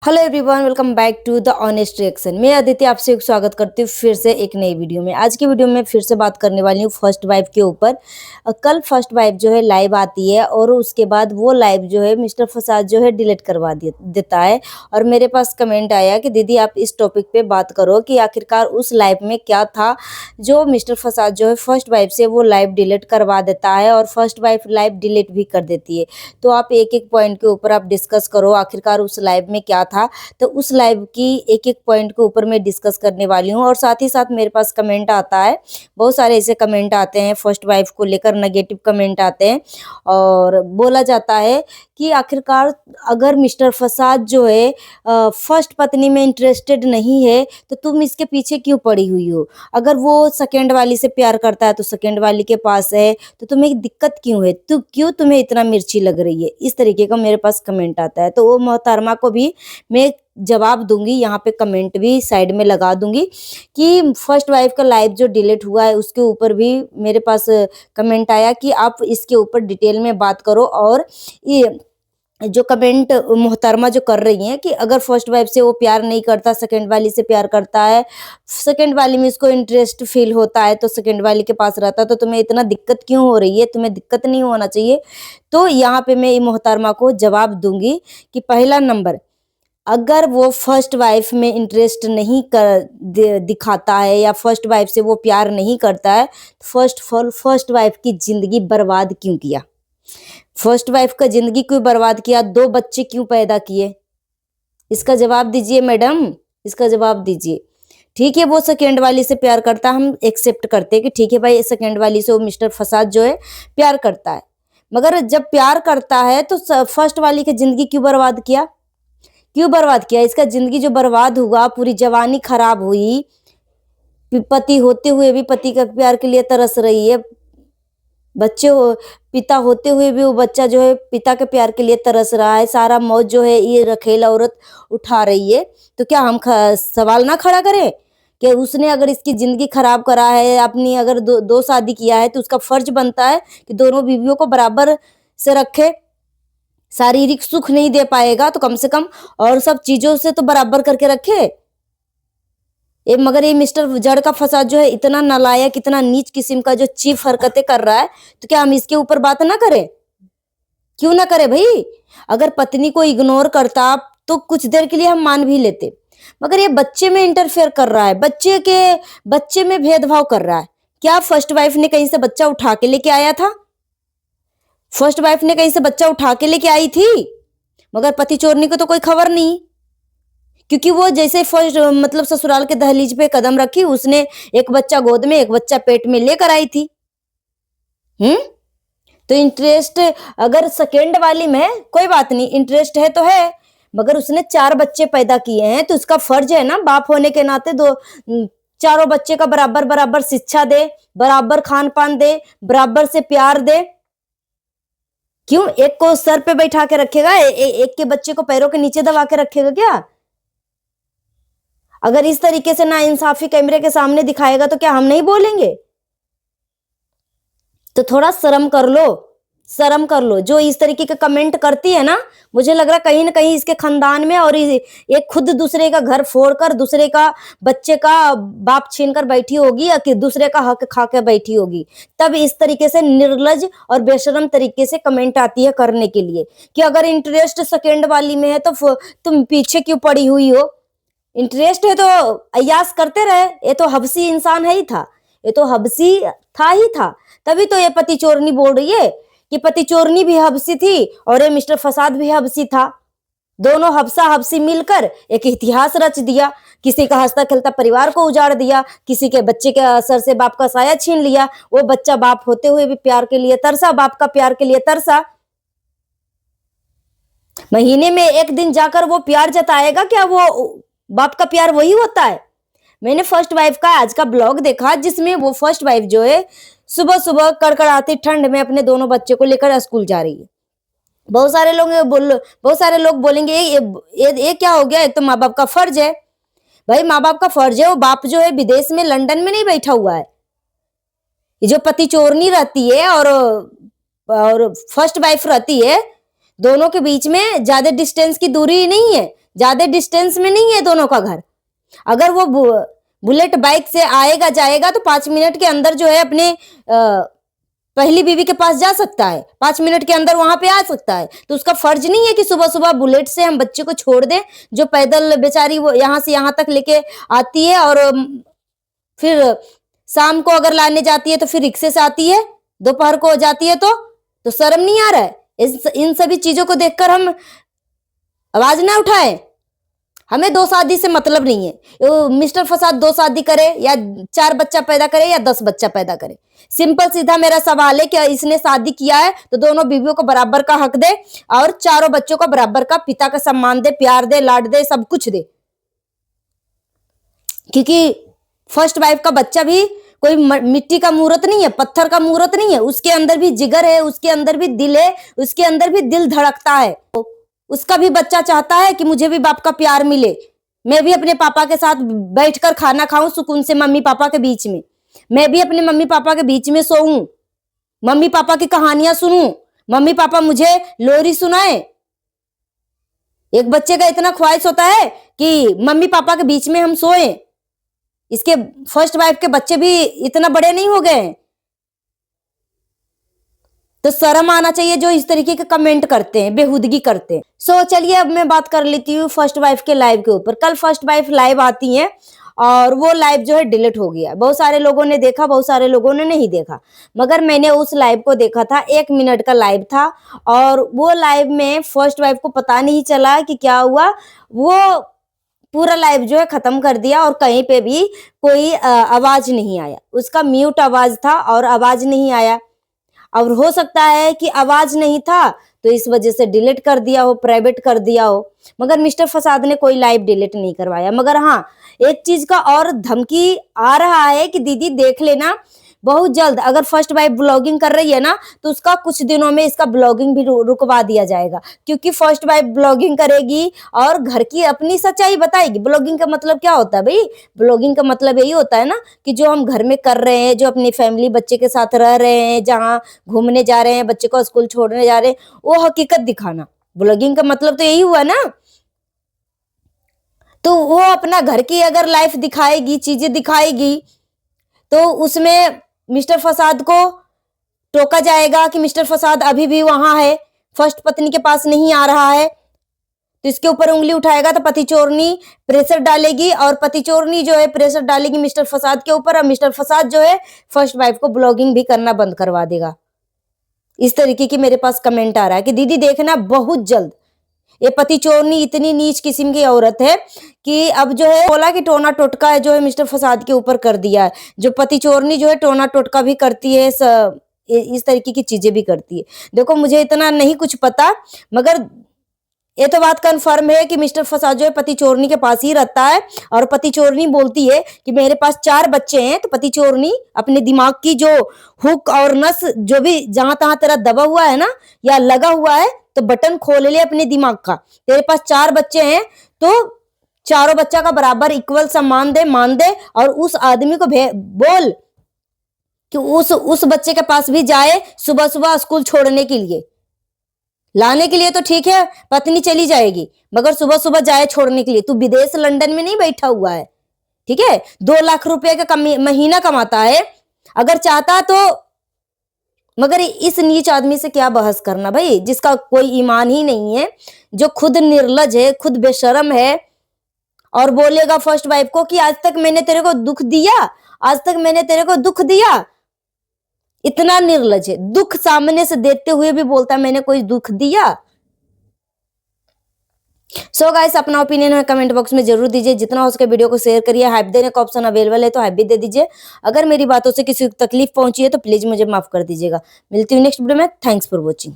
Hello everyone, welcome back to the honest reaction. मैं अदिति आपसे एक स्वागत करती हूँ फिर से एक नई वीडियो में। आज की वीडियो में फिर से बात करने वाली हूँ फर्स्ट वाइफ के ऊपर। कल फर्स्ट वाइफ जो है लाइव आती है और उसके बाद वो लाइव जो है मिस्टर फसाद जो है डिलीट करवा देता है। और मेरे पास कमेंट आया कि दीदी आप इस टॉपिक पे बात करो कि आखिरकार उस लाइव में क्या था जो मिस्टर फसाद जो है फर्स्ट वाइफ से वो लाइव डिलीट करवा देता है और फर्स्ट वाइफ लाइव डिलीट भी कर देती है। तो आप एक एक पॉइंट के ऊपर आप डिस्कस करो आखिरकार उस लाइव में क्या था। तो उस लाइव की एक एक पॉइंट के ऊपर मैं डिस्कस करने वाली हूँ। और साथ ही साथ मेरे पास कमेंट आता है, बहुत सारे ऐसे कमेंट आते हैं फर्स्ट वाइफ को लेकर, नेगेटिव कमेंट आते हैं और बोला जाता है कि आखिरकार अगर मिस्टर फसाद जो है फर्स्ट पत्नी में इंटरेस्टेड नहीं है तो तुम इसके पीछे क्यों पड़ी हुई हो। अगर वो सेकेंड वाली से प्यार करता है तो सेकेंड वाली के पास है तो तुम्हें दिक्कत क्यों है, तो क्यों तुम्हें इतना मिर्ची लग रही है। इस तरीके का मेरे पास कमेंट आता है। तो वो मोहतरमा को भी मैं जवाब दूंगी, यहाँ पे कमेंट भी साइड में लगा दूंगी कि फर्स्ट वाइफ का लाइव जो डिलीट हुआ है उसके ऊपर भी मेरे पास कमेंट आया कि आप इसके ऊपर डिटेल में बात करो। और ये जो कमेंट मोहतरमा जो कर रही हैं कि अगर फर्स्ट वाइफ से वो प्यार नहीं करता, सेकंड वाली से प्यार करता है, सेकंड वाली में इसको इंटरेस्ट फील होता है तो सेकंड वाली के पास रहता है, तो तुम्हें इतना दिक्कत क्यों हो रही है, तुम्हें दिक्कत नहीं होना चाहिए। तो यहाँ पे मैं मोहतरमा को जवाब दूंगी कि पहला नंबर, अगर वो फर्स्ट वाइफ में इंटरेस्ट नहीं दिखाता है या फर्स्ट वाइफ से वो प्यार नहीं करता है तो फर्स्ट वाइफ की जिंदगी बर्बाद क्यों किया, फर्स्ट वाइफ का जिंदगी क्यों बर्बाद किया, दो बच्चे क्यों पैदा किए। इसका जवाब दीजिए मैडम, इसका जवाब दीजिए। ठीक है वो सेकेंड वाली से प्यार करता है, हम एक्सेप्ट करते हैं कि ठीक है भाई सेकेंड वाली से वो मिस्टर फसाद जो है प्यार करता है, मगर जब प्यार करता है तो फर्स्ट वाली की जिंदगी क्यों बर्बाद किया, क्यों बर्बाद किया। इसका जिंदगी जो बर्बाद हुआ, पूरी जवानी खराब हुई, पति होते हुए भी पति का प्यार के लिए तरस रही है, बच्चे पिता होते हुए भी वो बच्चा जो है पिता के प्यार के लिए तरस रहा है, सारा मौज जो है ये रखेला औरत उठा रही है। तो क्या हम सवाल ना खड़ा करें कि उसने अगर इसकी जिंदगी खराब करा है, अपनी अगर दो शादी किया है तो उसका फर्ज बनता है कि दोनों बीवियों को बराबर से रखे। शारीरिक सुख नहीं दे पाएगा तो कम से कम और सब चीजों से तो बराबर करके रखे। मगर ये मिस्टर जड़ का फसाद जो है इतना नालायक, इतना नीच किस्म का जो चीफ हरकतें कर रहा है, तो क्या हम इसके ऊपर बात ना करें, क्यों ना करें भाई। अगर पत्नी को इग्नोर करता तो कुछ देर के लिए हम मान भी लेते, मगर ये बच्चे में इंटरफेयर कर रहा है, बच्चे में भेदभाव कर रहा है। क्या फर्स्ट वाइफ ने कहीं से बच्चा उठा के लेके आया था, फर्स्ट वाइफ ने कहीं से बच्चा उठा के लेके आई थी, मगर पति चोरनी को तो कोई खबर नहीं, क्योंकि वो जैसे फर्स्ट मतलब ससुराल के दहलीज पे कदम रखी उसने एक बच्चा गोद में एक बच्चा पेट में लेकर आई थी। तो इंटरेस्ट अगर सेकेंड वाली में कोई बात नहीं, इंटरेस्ट है तो है, मगर उसने 4 बच्चे पैदा किए हैं तो उसका फर्ज है ना बाप होने के नाते चारों बच्चे का बराबर बराबर शिक्षा दे, बराबर खान पान दे, बराबर से प्यार दे। क्यों एक को सर पे बैठा के रखेगा, एक के बच्चे को पैरों के नीचे दबा के रखेगा क्या। अगर इस तरीके से ना इंसाफी कैमरे के सामने दिखाएगा तो क्या हम नहीं बोलेंगे। तो थोड़ा शर्म कर लो, शर्म कर लो। जो इस तरीके का कमेंट करती है ना, मुझे लग रहा कहीं ना कहीं इसके खानदान में और एक खुद दूसरे का घर फोड़कर दूसरे का बच्चे का बाप छीन कर बैठी होगी या कि दूसरे का हक खा के बैठी होगी, तब इस तरीके से निर्लज और बेशरम तरीके से कमेंट आती है करने के लिए कि अगर इंटरेस्ट सेकेंड वाली में है तो तुम पीछे क्यों पड़ी हुई हो। इंटरेस्ट है तो अयास करते रहे, ये तो हबसी इंसान है ही था, ये तो हबसी था ही था, तभी तो ये पति चोरनी बोल रही है कि पति चोरनी भी हबसी थी और ये मिस्टर फसाद भी हबसी था। दोनों हबसा हबसी मिलकर एक इतिहास रच दिया, किसी का हंसता खेलता परिवार को उजाड़ दिया, किसी के बच्चे के असर से बाप का साया छीन लिया, वो बच्चा बाप होते हुए भी प्यार के लिए तरसा, बाप का प्यार के लिए तरसा। महीने में एक दिन जाकर वो प्यार जताएगा क्या, वो बाप का प्यार वही होता है। मैंने फर्स्ट वाइफ का आज का ब्लॉग देखा जिसमें वो फर्स्ट वाइफ जो है सुबह सुबह कड़कड़ाती ठंड में अपने दोनों बच्चे को लेकर स्कूल जा रही है। बहुत सारे लोग बोलेंगे ये क्या हो गया, एक तो माँ बाप का फर्ज है। भाई माँ बाप का फर्ज है, वो बाप जो है विदेश में लंदन में नहीं बैठा हुआ है। ये जो पति चोरनी रहती है और फर्स्ट वाइफ रहती है, दोनों के बीच में ज्यादा डिस्टेंस की दूरी नहीं है, ज्यादा डिस्टेंस में नहीं है दोनों का घर। अगर वो बुलेट बाइक से आएगा जाएगा तो 5 मिनट के अंदर जो है अपने पहली बीवी के पास जा सकता है, 5 मिनट के अंदर वहां पे आ सकता है। तो उसका फर्ज नहीं है कि सुबह सुबह बुलेट से हम बच्चे को छोड़ दें, जो पैदल बेचारी वो यहां से यहां तक लेके आती है और फिर शाम को अगर लाने जाती है तो फिर रिक्शे से आती है, दोपहर को जाती है तो शर्म नहीं आ रहा है? इन सभी चीजों को देखकर हम आवाज ना उठाएं। हमें 2 शादी से मतलब नहीं है। मिस्टर फसाद 2 शादी करे या 4 बच्चा पैदा करे या 10 बच्चा पैदा करे, सिंपल सीधा मेरा सवाल है कि इसने शादी किया है तो दोनों बीवियों को बराबर का हक दे और चारों बच्चों को बराबर का पिता का सम्मान दे, प्यार दे, लाड दे, सब कुछ दे। क्योंकि फर्स्ट वाइफ का बच्चा भी कोई मिट्टी का मूर्त नहीं है, पत्थर का मूर्त नहीं है। उसके अंदर भी जिगर है, उसके अंदर भी दिल है, उसके अंदर भी दिल धड़कता है। उसका भी बच्चा चाहता है कि मुझे भी बाप का प्यार मिले, मैं भी अपने पापा के साथ बैठकर खाना खाऊं सुकून से, मम्मी पापा के बीच में, मैं भी अपने मम्मी पापा के बीच में सोऊं, मम्मी पापा की कहानियां सुनूं, मम्मी पापा मुझे लोरी सुनाए। एक बच्चे का इतना ख्वाहिश होता है कि मम्मी पापा के बीच में हम सोएं। इसके फर्स्ट वाइफ के बच्चे भी इतना बड़े नहीं हो गए, तो शर्म आना चाहिए जो इस तरीके के कमेंट करते हैं, बेहुदगी करते हैं। सो चलिए अब मैं बात कर लेती हूँ फर्स्ट वाइफ के लाइव के ऊपर। कल फर्स्ट वाइफ लाइव आती है और वो लाइव जो है डिलीट हो गया। बहुत सारे लोगों ने देखा, बहुत सारे लोगों ने नहीं देखा, मगर मैंने उस लाइव को देखा था। 1 मिनट का लाइव था और वो लाइव में फर्स्ट वाइफ को पता नहीं चला कि क्या हुआ। वो पूरा लाइव जो है खत्म कर दिया और कहीं पे भी कोई आवाज नहीं आया। उसका म्यूट आवाज था और आवाज नहीं आया। और हो सकता है कि आवाज नहीं था तो इस वजह से डिलीट कर दिया हो, प्राइवेट कर दिया हो। मगर मिस्टर फसाद ने कोई लाइव डिलीट नहीं करवाया। मगर हाँ, एक चीज का और धमकी आ रहा है कि दीदी देख लेना, बहुत जल्द अगर फर्स्ट वाइफ ब्लॉगिंग कर रही है ना तो उसका कुछ दिनों में इसका ब्लॉगिंग भी रुकवा दिया जाएगा। क्योंकि फर्स्ट वाइफ ब्लॉगिंग करेगी और घर की अपनी सच्चाई बताएगी। ब्लॉगिंग का मतलब क्या होता है भाई? ब्लॉगिंग का मतलब यही होता है ना कि जो हम घर में कर रहे हैं, जो अपनी फैमिली बच्चे के साथ रह रहे हैं, जहाँ घूमने जा रहे हैं, बच्चे को स्कूल छोड़ने जा रहे हैं, वो हकीकत दिखाना। ब्लॉगिंग का मतलब तो यही हुआ ना। तो वो अपना घर की अगर लाइफ दिखाएगी, चीजें दिखाएगी, तो उसमें मिस्टर फसाद को टोका जाएगा कि मिस्टर फसाद अभी भी वहां है, फर्स्ट पत्नी के पास नहीं आ रहा है। तो इसके ऊपर उंगली उठाएगा तो पति चोरनी प्रेशर डालेगी और पति चोरनी जो है प्रेशर डालेगी मिस्टर फसाद के ऊपर, और मिस्टर फसाद जो है फर्स्ट वाइफ को ब्लॉगिंग भी करना बंद करवा देगा। इस तरीके की मेरे पास कमेंट आ रहा है कि दीदी देखना बहुत जल्द। ये पति चोरनी इतनी नीच किस्म की औरत है कि अब जो है बोला कि टोना टोटका है जो है मिस्टर फसाद के ऊपर कर दिया है। जो पति चोरनी जो है टोना टोटका भी करती है, इस तरीके की चीजें भी करती है। देखो मुझे इतना नहीं कुछ पता, मगर ये तो बात कंफर्म है कि मिस्टर फसाद जो है पति चोरनी के पास ही रहता है। और पति चोरनी बोलती है कि मेरे पास 4 बच्चे हैं। तो पति चोरनी अपने दिमाग की जो हुक और नस जो भी जहां तहां तेरा दबा हुआ है ना या लगा हुआ है, तो बटन खोल ले अपने दिमाग का। तेरे पास 4 बच्चे हैं तो चारों बच्चा का बराबर इक्वल सम्मान दे, मान दे, और उस आदमी को बोल कि उस बच्चे के पास भी जाए सुबह सुबह स्कूल छोड़ने के लिए। लाने के लिए तो ठीक है, पत्नी चली जाएगी, मगर सुबह सुबह जाए छोड़ने के लिए। तू विदेश लंदन में नहीं बैठा हुआ है, ठीक है? 2 लाख रुपए का महीना कमाता है। अगर चाहता तो, मगर इस नीच आदमी से क्या बहस करना भाई, जिसका कोई ईमान ही नहीं है, जो खुद निर्लज है, खुद बेशरम है, और बोलेगा फर्स्ट वाइफ को कि आज तक मैंने तेरे को दुख दिया, आज तक मैंने तेरे को दुख दिया। इतना निर्लज है, दुख सामने से देते हुए भी बोलता मैंने कोई दुख दिया। सो गाइस, अपना ओपिनियन है कमेंट बॉक्स में जरूर दीजिए। जितना हो सके वीडियो को शेयर करिए। हाइप देने का ऑप्शन अवेलेबल है तो हाइप भी दे दीजिए। अगर मेरी बातों से किसी को तकलीफ पहुंची है तो प्लीज मुझे माफ कर दीजिएगा। मिलती हूँ नेक्स्ट वीडियो में। Thanks for watching.